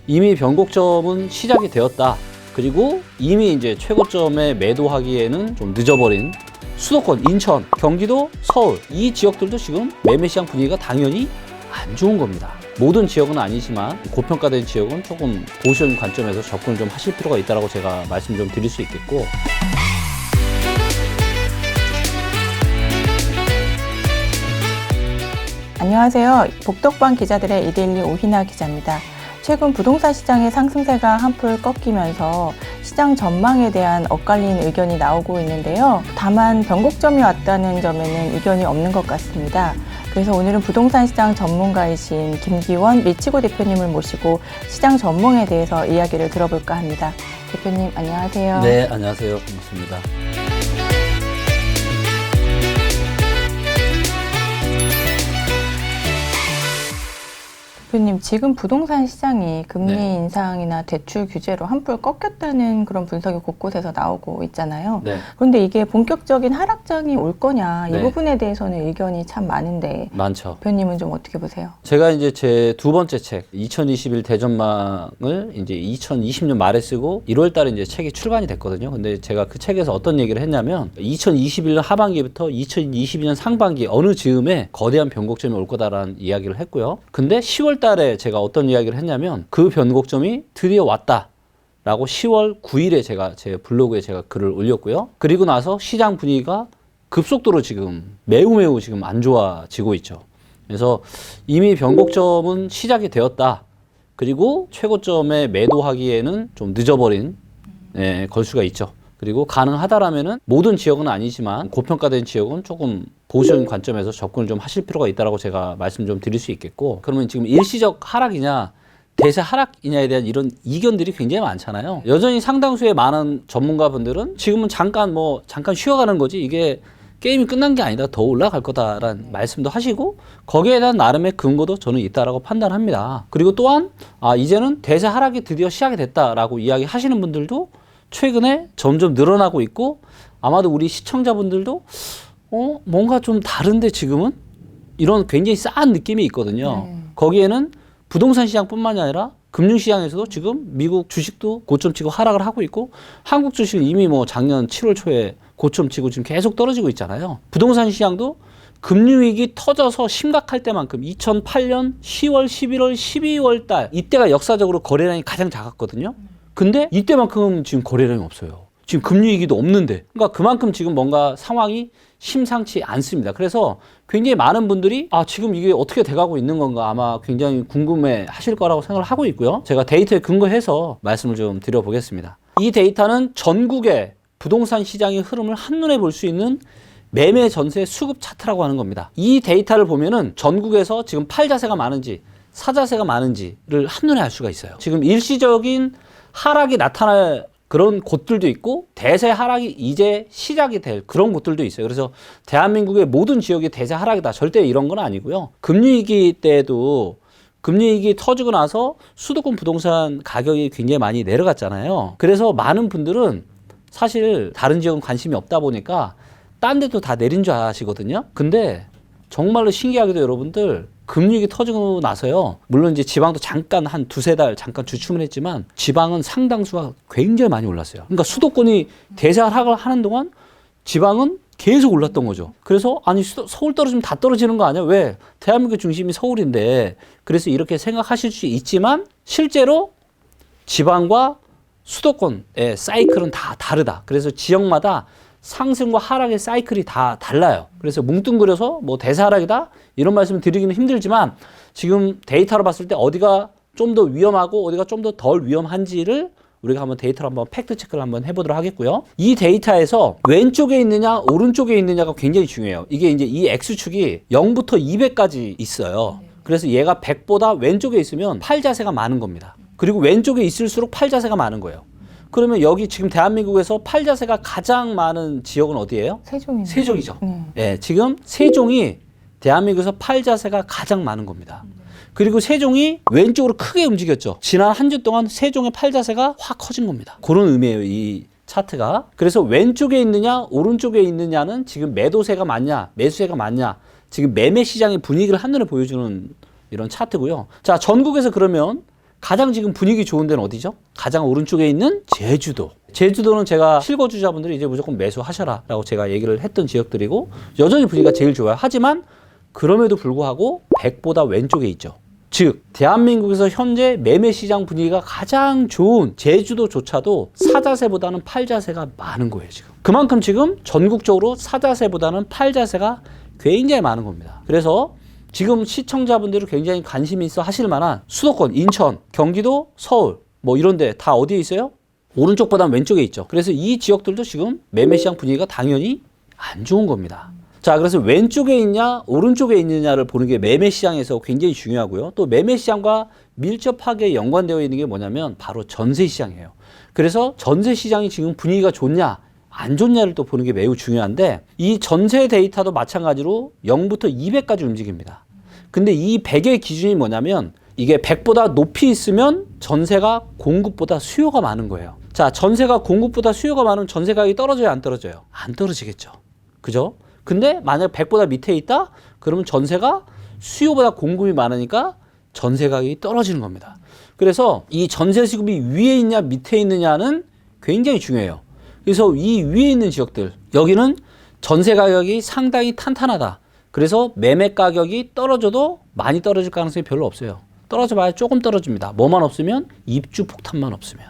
이미 변곡점은 시작이 되었다. 그리고 이미 이제 최고점에 매도하기에는 좀 늦어버린 수도권, 인천, 경기도, 서울 이 지역들도 지금 매매 시장 분위기가 당연히 안 좋은 겁니다. 모든 지역은 아니지만 고평가된 지역은 조금 보수적인 관점에서 접근을 좀 하실 필요가 있다고 제가 말씀 좀 드릴 수 있겠고. 안녕하세요. 복덕방 기자들의 이데일리 오희나 기자입니다. 최근 부동산 시장의 상승세가 한풀 꺾이면서 시장 전망에 대한 엇갈린 의견이 나오고 있는데요. 다만 변곡점이 왔다는 점에는 이견이 없는 것 같습니다. 그래서 오늘은 부동산 시장 전문가이신 김기원 미치고 대표님을 모시고 시장 전망에 대해서 이야기를 들어볼까 합니다. 대표님 안녕하세요. 네, 안녕하세요. 반갑습니다. 대표님, 지금 부동산 시장이 금리 네. 인상이나 대출 규제로 한풀 꺾였다는 그런 분석이 곳곳에서 나오고 있잖아요. 네. 그런데 이게 본격적인 하락장이 올 거냐, 네. 이 부분에 대해서는 의견이 참 많은데 많죠. 대표님은 좀 어떻게 보세요? 제가 이제 제 두 번째 책 2021 대전망을 이제 2020년 말에 쓰고 1월 달에 이제 책이 출간이 됐거든요. 근데 제가 그 책에서 어떤 얘기를 했냐면 2021년 하반기부터 2022년 상반기 어느 즈음에 거대한 변곡점이 올 거다라는 이야기를 했고요. 근데 10월 달에 제가 어떤 이야기를 했냐면 그 변곡점이 드디어 왔다. 라고 10월 9일에 제가 제 블로그에 제가 글을 올렸고요. 그리고 나서 시장 분위기가 급속도로 지금 매우 지금 안 좋아지고 있죠. 그래서 이미 변곡점은 시작이 되었다. 그리고 최고점에 매도하기에는 좀 늦어버린 걸수가 있죠. 그리고 가능하다라면은 모든 지역은 아니지만 고평가된 지역은 조금 보수적인 관점에서 접근을 좀 하실 필요가 있다고 제가 말씀 좀 드릴 수 있겠고, 그러면 지금 일시적 하락이냐 대세 하락이냐에 대한 이런 이견들이 굉장히 많잖아요. 여전히 상당수의 많은 전문가분들은 지금은 잠깐 쉬어가는 거지 이게 게임이 끝난 게 아니다, 더 올라갈 거다라는 말씀도 하시고 거기에 대한 나름의 근거도 저는 있다라고 판단합니다. 그리고 또한 이제는 대세 하락이 드디어 시작이 됐다라고 이야기하시는 분들도 최근에 점점 늘어나고 있고, 아마도 우리 시청자분들도 뭔가 좀 다른데 지금은 이런 굉장히 싸한 느낌이 있거든요. 거기에는 부동산 시장뿐만이 아니라 금융시장에서도 지금 미국 주식도 고점 치고 하락을 하고 있고, 한국 주식은 이미 작년 7월 초에 고점 치고 지금 계속 떨어지고 있잖아요. 부동산 시장도 금융위기 터져서 심각할 때만큼 2008년 10월, 11월, 12월 달 이때가 역사적으로 거래량이 가장 작았거든요. 근데 이때만큼 지금 거래량이 없어요. 지금 금융위기도 없는데. 그러니까 그만큼 지금 뭔가 상황이 심상치 않습니다. 그래서 굉장히 많은 분들이 지금 이게 어떻게 돼가고 있는 건가 아마 굉장히 궁금해 하실 거라고 생각을 하고 있고요. 제가 데이터에 근거해서 말씀을 좀 드려보겠습니다. 이 데이터는 전국의 부동산 시장의 흐름을 한눈에 볼 수 있는 매매 전세 수급 차트라고 하는 겁니다. 이 데이터를 보면은 전국에서 지금 팔자세가 많은지 사자세가 많은지를 한눈에 알 수가 있어요. 지금 일시적인 하락이 나타날 그런 곳들도 있고 대세 하락이 이제 시작이 될 그런 곳들도 있어요. 그래서 대한민국의 모든 지역이 대세 하락이다, 절대 이런 건 아니고요. 금융위기 때도 금융위기 터지고 나서 수도권 부동산 가격이 굉장히 많이 내려갔잖아요. 그래서 많은 분들은 사실 다른 지역은 관심이 없다 보니까 딴 데도 다 내린 줄 아시거든요. 근데 정말로 신기하게도 여러분들 금융위기 터지고 나서요, 물론 이제 지방도 잠깐 한 두세 달 잠깐 주춤을 했지만 지방은 상당수가 굉장히 많이 올랐어요. 그러니까 수도권이 대세 하락을 하는 동안 지방은 계속 올랐던 거죠. 그래서 서울 떨어지면 다 떨어지는 거 아니야? 왜? 대한민국 중심이 서울인데. 그래서 이렇게 생각하실 수 있지만 실제로 지방과 수도권의 사이클은 다 다르다. 그래서 지역마다 상승과 하락의 사이클이 다 달라요. 그래서 뭉뚱그려서 대세 하락이다 이런 말씀을 드리기는 힘들지만 지금 데이터로 봤을 때 어디가 좀 더 위험하고 어디가 좀 더 덜 위험한지를 우리가 한번 데이터로 한번 팩트 체크를 한번 해보도록 하겠고요. 이 데이터에서 왼쪽에 있느냐 오른쪽에 있느냐가 굉장히 중요해요. 이게 이제 이 X축이 0부터 200까지 있어요. 그래서 얘가 100보다 왼쪽에 있으면 팔자세가 많은 겁니다. 그리고 왼쪽에 있을수록 팔자세가 많은 거예요. 그러면 여기 지금 대한민국에서 팔자세가 가장 많은 지역은 어디예요? 세종입니다. 세종이죠. 네, 지금 세종이 대한민국에서 팔자세가 가장 많은 겁니다. 그리고 세종이 왼쪽으로 크게 움직였죠. 지난 한 주 동안 세종의 팔자세가 확 커진 겁니다. 그런 의미예요, 이 차트가. 그래서 왼쪽에 있느냐 오른쪽에 있느냐는 지금 매도세가 많냐 매수세가 많냐, 지금 매매 시장의 분위기를 한눈에 보여주는 이런 차트고요. 자, 전국에서 그러면 가장 지금 분위기 좋은 데는 어디죠? 가장 오른쪽에 있는 제주도. 제주도는 제가 실거주자분들이 이제 무조건 매수하셔라 라고 제가 얘기를 했던 지역들이고 여전히 분위기가 제일 좋아요. 하지만 그럼에도 불구하고 100보다 왼쪽에 있죠. 즉 대한민국에서 현재 매매 시장 분위기가 가장 좋은 제주도조차도 사자세보다는 팔자세가 많은 거예요. 지금 그만큼 지금 전국적으로 사자세보다는 팔자세가 굉장히 많은 겁니다. 그래서 지금 시청자분들이 굉장히 관심이 있어 하실 만한 수도권, 인천, 경기도, 서울 뭐 이런 데 다 어디에 있어요? 오른쪽보다 왼쪽에 있죠. 그래서 이 지역들도 지금 매매 시장 분위기가 당연히 안 좋은 겁니다. 자, 그래서 왼쪽에 있냐, 오른쪽에 있느냐를 보는 게 매매 시장에서 굉장히 중요하고요. 또 매매 시장과 밀접하게 연관되어 있는 게 뭐냐면 바로 전세 시장이에요. 그래서 전세 시장이 지금 분위기가 좋냐, 안 좋냐를 또 보는 게 매우 중요한데 이 전세 데이터도 마찬가지로 0부터 200까지 움직입니다. 근데 이 100의 기준이 뭐냐면 이게 100보다 높이 있으면 전세가 공급보다 수요가 많은 거예요. 자, 전세가 공급보다 수요가 많으면 전세 가격이 떨어져요, 안 떨어져요? 안 떨어지겠죠. 그죠? 근데 만약 100보다 밑에 있다? 그러면 전세가 수요보다 공급이 많으니까 전세 가격이 떨어지는 겁니다. 그래서 이 전세 수급이 위에 있냐 밑에 있느냐는 굉장히 중요해요. 그래서 이 위에 있는 지역들, 여기는 전세 가격이 상당히 탄탄하다. 그래서 매매 가격이 떨어져도 많이 떨어질 가능성이 별로 없어요. 떨어져 봐야 조금 떨어집니다. 뭐만 없으면 입주 폭탄만 없으면.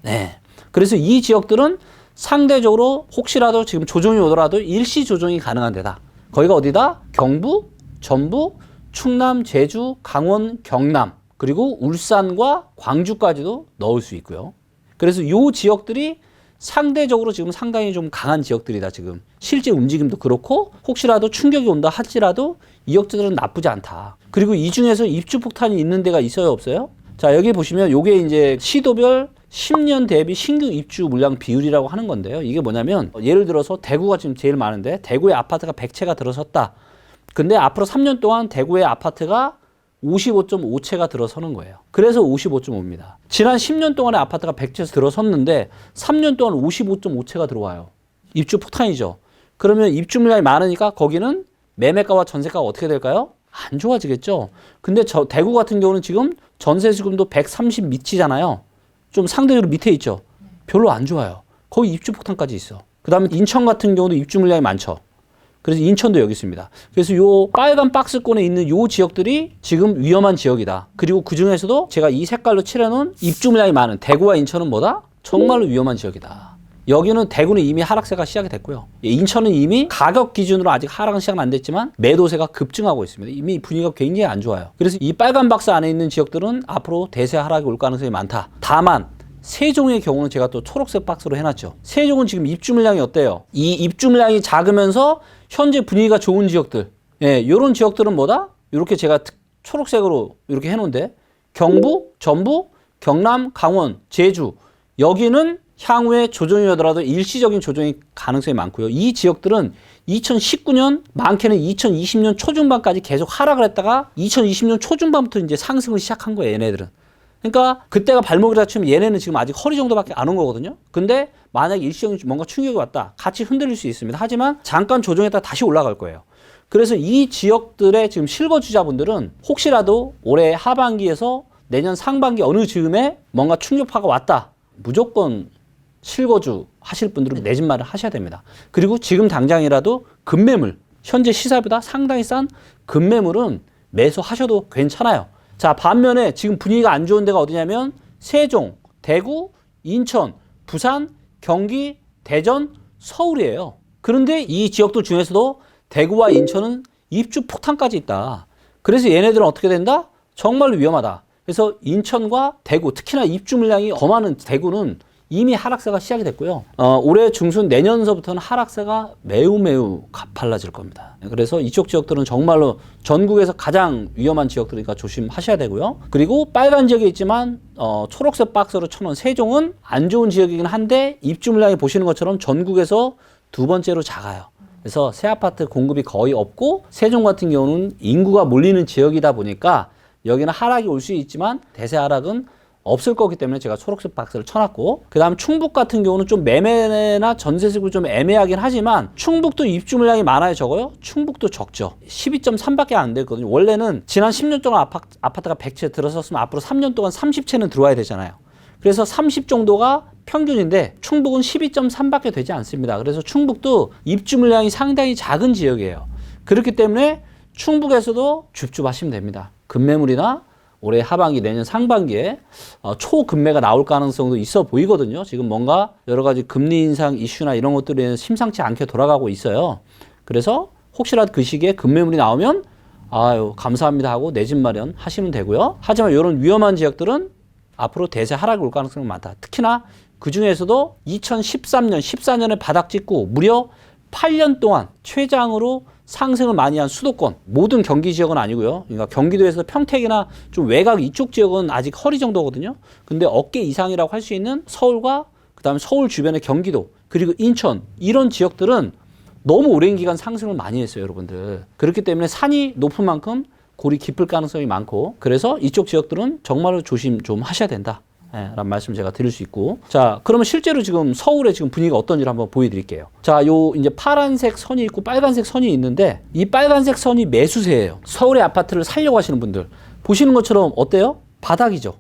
네. 그래서 이 지역들은 상대적으로 혹시라도 지금 조정이 오더라도 일시 조정이 가능한 데다. 거기가 어디다? 경북, 전북, 충남, 제주, 강원, 경남, 그리고 울산과 광주까지도 넣을 수 있고요. 그래서 이 지역들이 상대적으로 지금 상당히 좀 강한 지역들이다. 지금 실제 움직임도 그렇고 혹시라도 충격이 온다 할지라도 이 지역들은 나쁘지 않다. 그리고 이 중에서 입주 폭탄이 있는 데가 있어요, 없어요? 자, 여기 보시면 요게 이제 시도별 10년 대비 신규 입주 물량 비율이라고 하는 건데요. 이게 뭐냐면 예를 들어서 대구가 지금 제일 많은데 대구에 아파트가 100채가 들어섰다. 근데 앞으로 3년 동안 대구의 아파트가 55.5채가 들어서는 거예요. 그래서 55.5입니다. 지난 10년 동안에 아파트가 100채에서 들어섰는데 3년 동안 55.5채가 들어와요. 입주 폭탄이죠. 그러면 입주 물량이 많으니까 거기는 매매가와 전세가가 어떻게 될까요? 안 좋아지겠죠. 근데 대구 같은 경우는 지금 전세 수급도 130 미치잖아요. 좀 상대적으로 밑에 있죠. 별로 안 좋아요. 거기 입주 폭탄까지 있어. 그 다음에 인천 같은 경우도 입주 물량이 많죠. 그래서 인천도 여기 있습니다. 그래서 요 빨간 박스권에 있는 요 지역들이 지금 위험한 지역이다. 그리고 그 중에서도 제가 이 색깔로 칠해놓은 입주 물량이 많은 대구와 인천은 뭐다? 정말로 위험한 지역이다. 여기는 대구는 이미 하락세가 시작이 됐고요. 인천은 이미 가격 기준으로 아직 하락은 시작은 안 됐지만 매도세가 급증하고 있습니다. 이미 분위기가 굉장히 안 좋아요. 그래서 이 빨간 박스 안에 있는 지역들은 앞으로 대세 하락이 올 가능성이 많다. 다만 세종의 경우는 제가 또 초록색 박스로 해놨죠. 세종은 지금 입주 물량이 어때요? 이 입주 물량이 작으면서 현재 분위기가 좋은 지역들, 예, 이런 지역들은 뭐다? 이렇게 제가 초록색으로 이렇게 해놓은데 경북, 전북, 경남, 강원, 제주 여기는 향후에 조정이 오더라도 일시적인 조정이 가능성이 많고요. 이 지역들은 2019년 많게는 2020년 초중반까지 계속 하락을 했다가 2020년 초중반부터 이제 상승을 시작한 거예요. 얘네들은. 그러니까 그때가 발목이라 치면 얘네는 지금 아직 허리 정도밖에 안 온 거거든요. 근데 만약에 일시적인 뭔가 충격이 왔다. 같이 흔들릴 수 있습니다. 하지만 잠깐 조정했다 다시 올라갈 거예요. 그래서 이 지역들의 지금 실거주자분들은 혹시라도 올해 하반기에서 내년 상반기 어느 즈음에 뭔가 충격파가 왔다. 무조건 실거주 하실 분들은 내 집 마련 하셔야 됩니다. 그리고 지금 당장이라도 급매물, 현재 시세보다 상당히 싼 급매물은 매수하셔도 괜찮아요. 자, 반면에 지금 분위기가 안 좋은 데가 어디냐면 세종, 대구, 인천, 부산, 경기, 대전, 서울이에요. 그런데 이 지역들 중에서도 대구와 인천은 입주 폭탄까지 있다. 그래서 얘네들은 어떻게 된다? 정말로 위험하다. 그래서 인천과 대구, 특히나 입주 물량이 더 많은 대구는 이미 하락세가 시작이 됐고요. 올해 중순 내년서부터는 하락세가 매우 가팔라질 겁니다. 그래서 이쪽 지역들은 정말로 전국에서 가장 위험한 지역들이니까 조심하셔야 되고요. 그리고 빨간 지역에 있지만 초록색 박스로 쳐놓은 세종은 안 좋은 지역이긴 한데 입주 물량이 보시는 것처럼 전국에서 두 번째로 작아요. 그래서 새 아파트 공급이 거의 없고 세종 같은 경우는 인구가 몰리는 지역이다 보니까 여기는 하락이 올 수 있지만 대세 하락은 없을 거기 때문에 제가 초록색 박스를 쳐놨고, 그 다음 충북 같은 경우는 좀 매매나 전세수급이 좀 애매하긴 하지만 충북도 입주 물량이 많아요, 적어요? 충북도 적죠. 12.3밖에 안 됐거든요. 원래는 지난 10년 동안 아파트가 100채 들어섰으면 앞으로 3년 동안 30채는 들어와야 되잖아요. 그래서 30 정도가 평균인데 충북은 12.3밖에 되지 않습니다. 그래서 충북도 입주 물량이 상당히 작은 지역이에요. 그렇기 때문에 충북에서도 줍줍하시면 됩니다. 급매물이나 올해 하반기 내년 상반기에 초급매가 나올 가능성도 있어 보이거든요. 지금 뭔가 여러 가지 금리 인상 이슈나 이런 것들이 심상치 않게 돌아가고 있어요. 그래서 혹시라도 그 시기에 급매물이 나오면 아유 감사합니다 하고 내 집 마련 하시면 되고요. 하지만 이런 위험한 지역들은 앞으로 대세 하락이 올 가능성이 많다. 특히나 그 중에서도 2013년, 14년에 바닥 찍고 무려 8년 동안 최장으로 상승을 많이 한 수도권, 모든 경기 지역은 아니고요. 그러니까 경기도에서 평택이나 좀 외곽 이쪽 지역은 아직 허리 정도거든요. 근데 어깨 이상이라고 할 수 있는 서울과 그다음에 서울 주변의 경기도, 그리고 인천 이런 지역들은 너무 오랜 기간 상승을 많이 했어요, 여러분들. 그렇기 때문에 산이 높은 만큼 골이 깊을 가능성이 많고, 그래서 이쪽 지역들은 정말로 조심 좀 하셔야 된다. 라는 말씀 제가 드릴 수 있고. 자, 그러면 실제로 지금 서울의 지금 분위기가 어떤지를 한번 보여드릴게요. 자, 요 이제 파란색 선이 있고 빨간색 선이 있는데 이 빨간색 선이 매수세예요. 서울의 아파트를 살려고 하시는 분들 보시는 것처럼 어때요? 바닥이죠.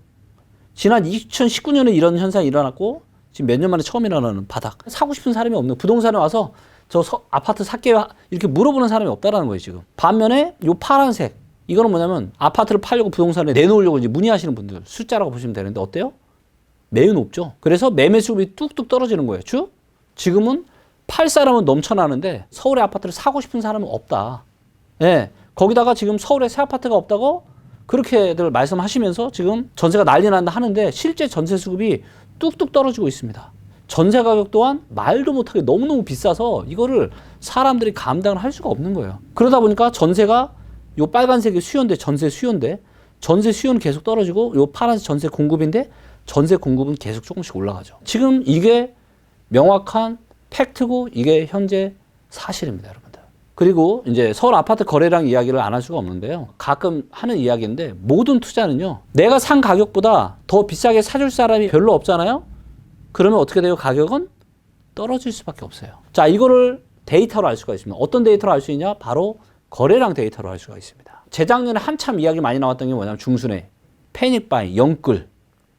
지난 2019년에 이런 현상이 일어났고 지금 몇 년 만에 처음 일어나는 바닥. 사고 싶은 사람이 없는, 부동산에 와서 저 아파트 살게요 이렇게 물어보는 사람이 없다라는 거예요, 지금. 반면에 요 파란색, 이거는 뭐냐면 아파트를 팔려고 부동산에 내놓으려고 이제 문의하시는 분들 숫자라고 보시면 되는데 어때요? 매우 높죠. 그래서 매매 수급이 뚝뚝 떨어지는 거예요. 쭉. 지금은 팔 사람은 넘쳐나는데 서울의 아파트를 사고 싶은 사람은 없다. 예. 거기다가 지금 서울에 새 아파트가 없다고 그렇게들 말씀하시면서 지금 전세가 난리 난다 하는데 실제 전세 수급이 뚝뚝 떨어지고 있습니다. 전세 가격 또한 말도 못하게 너무너무 비싸서 이거를 사람들이 감당을 할 수가 없는 거예요. 그러다 보니까 전세가 요 빨간색이 수요인데 전세 수요인데 전세 수요는 계속 떨어지고 요 파란색 전세 공급인데 전세 공급은 계속 조금씩 올라가죠. 지금 이게 명확한 팩트고 이게 현재 사실입니다, 여러분들. 그리고 이제 서울 아파트 거래량 이야기를 안 할 수가 없는데요. 가끔 하는 이야기인데 모든 투자는요. 내가 산 가격보다 더 비싸게 사줄 사람이 별로 없잖아요. 그러면 어떻게 돼요? 가격은 떨어질 수밖에 없어요. 자, 이거를 데이터로 알 수가 있습니다. 어떤 데이터로 알 수 있냐? 바로 거래량 데이터로 알 수가 있습니다. 재작년에 한참 이야기 많이 나왔던 게 뭐냐면 중순에 패닉바이, 영끌.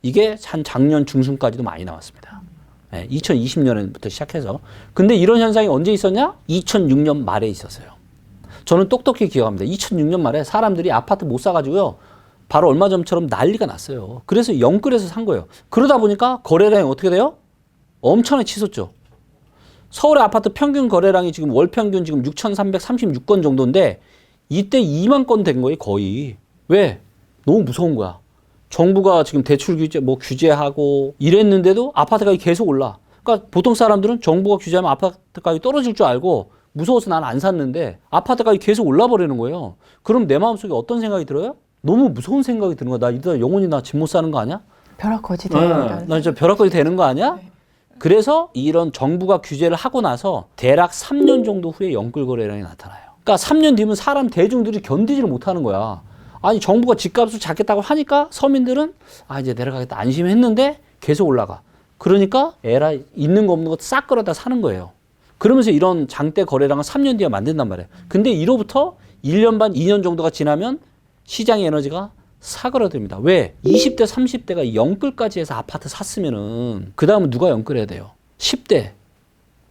이게 한 작년 중순까지도 많이 나왔습니다. 2020년부터 시작해서. 근데 이런 현상이 언제 있었냐? 2006년 말에 있었어요. 저는 똑똑히 기억합니다. 2006년 말에 사람들이 아파트 못 사가지고요. 바로 얼마 전처럼 난리가 났어요. 그래서 영끌에서 산 거예요. 그러다 보니까 거래량이 어떻게 돼요? 엄청나게 치솟죠. 서울의 아파트 평균 거래량이 지금 월 평균 지금 6,336건 정도인데 이때 2만 건 된 거예요, 거의. 왜? 너무 무서운 거야. 정부가 지금 대출 규제 뭐 규제하고 이랬는데도 아파트 가격이 계속 올라. 그러니까 보통 사람들은 정부가 규제하면 아파트 가격이 떨어질 줄 알고 무서워서 난 안 샀는데 아파트 가격이 계속 올라 버리는 거예요. 그럼 내 마음속에 어떤 생각이 들어요? 너무 무서운 생각이 드는 거야. 나 이러다 영원히 나 집 못 사는 거 아니야? 벼락거지 되는 나 진짜 벼락거지 되는 거 아니야? 네. 그래서 이런 정부가 규제를 하고 나서 대략 3년 정도 후에 영끌 거래량이 나타나요. 그러니까 3년 뒤면 사람 대중들이 견디지를 못하는 거야. 아니 정부가 집값을 잡겠다고 하니까 서민들은 아 이제 내려가겠다 안심했는데 계속 올라가. 그러니까 에라 있는 거 없는 거 싹 끌어다 사는 거예요. 그러면서 이런 장대 거래량을 3년 뒤에 만든단 말이에요. 근데 이로부터 1년 반, 2년 정도가 지나면 시장의 에너지가 사그라듭니다. 왜? 20대, 30대가 영끌까지 해서 아파트 샀으면은 그 다음은 누가 영끌해야 돼요? 10대,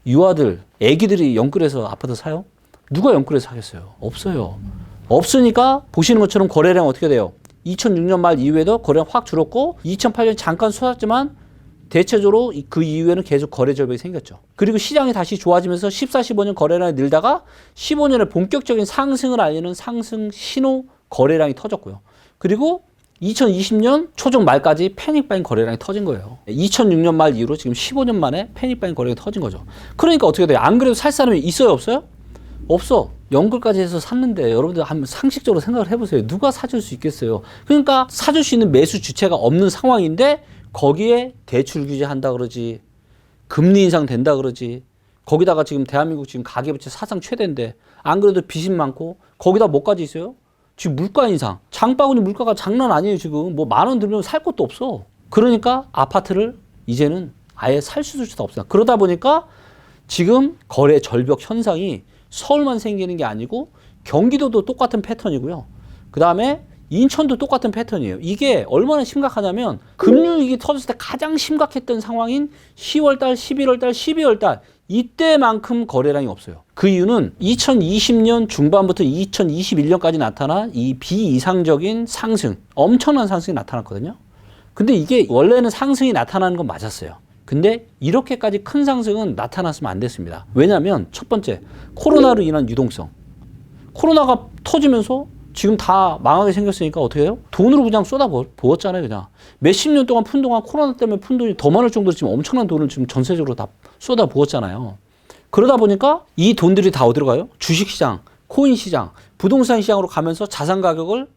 유아들, 애기들이 영끌해서 아파트 사요? 누가 영끌해서 사겠어요? 없어요. 없으니까 보시는 것처럼 거래량 어떻게 돼요? 2006년 말 이후에도 거래량 확 줄었고 2008년 잠깐 쏟았지만 대체적으로 그 이후에는 계속 거래 절벽이 생겼죠. 그리고 시장이 다시 좋아지면서 14, 15년 거래량이 늘다가 15년에 본격적인 상승을 알리는 상승 신호 거래량이 터졌고요. 그리고 2020년 초중 말까지 패닉바잉 거래량이 터진 거예요. 2006년 말 이후로 지금 15년 만에 패닉바잉 거래량이 터진 거죠. 그러니까 어떻게 돼요? 안 그래도 살 사람이 있어요? 없어요? 없어. 연끌까지 해서 샀는데 여러분들 한번 상식적으로 생각을 해보세요. 누가 사줄 수 있겠어요? 그러니까 사줄 수 있는 매수 주체가 없는 상황인데 거기에 대출 규제한다 그러지, 금리 인상 된다 그러지, 거기다가 지금 대한민국 지금 가계부채 사상 최대인데 안 그래도 빚이 많고 거기다 뭐까지 있어요? 지금 물가 인상, 장바구니 물가가 장난 아니에요. 지금 뭐 10,000원 들면 살 것도 없어. 그러니까 아파트를 이제는 아예 살 수조차 없어요. 그러다 보니까 지금 거래 절벽 현상이 서울만 생기는 게 아니고 경기도도 똑같은 패턴이고요. 그 다음에 인천도 똑같은 패턴이에요. 이게 얼마나 심각하냐면 금융위기 터졌을 때 가장 심각했던 상황인 10월달, 11월달, 12월달 이때만큼 거래량이 없어요. 그 이유는 2020년 중반부터 2021년까지 나타난 이 비이상적인 상승, 엄청난 상승이 나타났거든요. 근데 이게 원래는 상승이 나타나는 건 맞았어요. 근데 이렇게까지 큰 상승은 나타났으면 안 됐습니다. 왜냐하면 첫 번째, 코로나로 인한 유동성. 코로나가 터지면서 지금 다 망하게 생겼으니까 어떻게 해요? 돈으로 그냥 쏟아 부었잖아요, 그냥. 몇십 년 동안 푼 동안 코로나 때문에 푼 돈이 더 많을 정도로 지금 엄청난 돈을 지금 전세적으로 다 쏟아 부었잖아요. 그러다 보니까 이 돈들이 다 어디로 가요? 주식시장, 코인시장, 부동산 시장으로 가면서 자산 가격을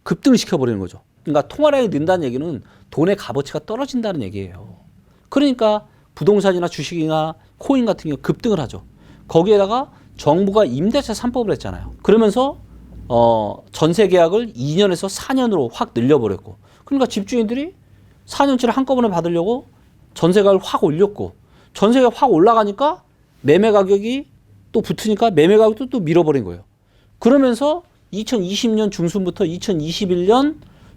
급등시켜버리는 거죠. 그러니까 통화량이 는다는 얘기는 돈의 값어치가 떨어진다는 얘기예요. 그러니까 부동산이나 주식이나 코인 같은 경우 급등을 하죠. 거기에다가 정부가 임대차 3법을 했잖아요. 그러면서 전세 계약을 2년에서 4년으로 확 늘려버렸고, 그러니까 집주인들이 4년치를 한꺼번에 받으려고 전세가를 확 올렸고, 전세가 확 올라가니까 매매 가격이 또 붙으니까 매매 가격도 또 밀어버린 거예요. 그러면서 2020년 중순부터 2021년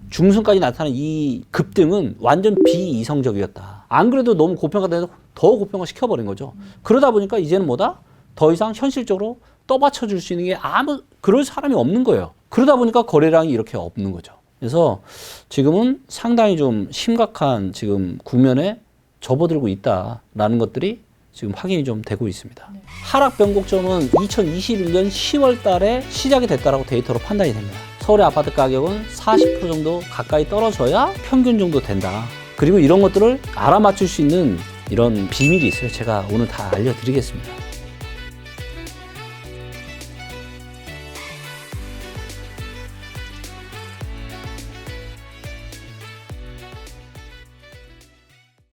중순까지 나타난 이 급등은 완전 비이성적이었다. 안 그래도 너무 고평가돼서 더 고평가 시켜버린 거죠. 그러다 보니까 이제는 뭐다? 더 이상 현실적으로 떠받쳐줄 수 있는 게 그럴 사람이 없는 거예요. 그러다 보니까 거래량이 이렇게 없는 거죠. 그래서 지금은 상당히 좀 심각한 지금 국면에 접어들고 있다라는 것들이 지금 확인이 좀 되고 있습니다. 하락 변곡점은 2021년 10월 달에 시작이 됐다라고 데이터로 판단이 됩니다. 서울의 아파트 가격은 40% 정도 가까이 떨어져야 평균 정도 된다. 그리고 이런 것들을 알아맞힐 수 있는 이런 비밀이 있어요. 제가 오늘 다 알려드리겠습니다.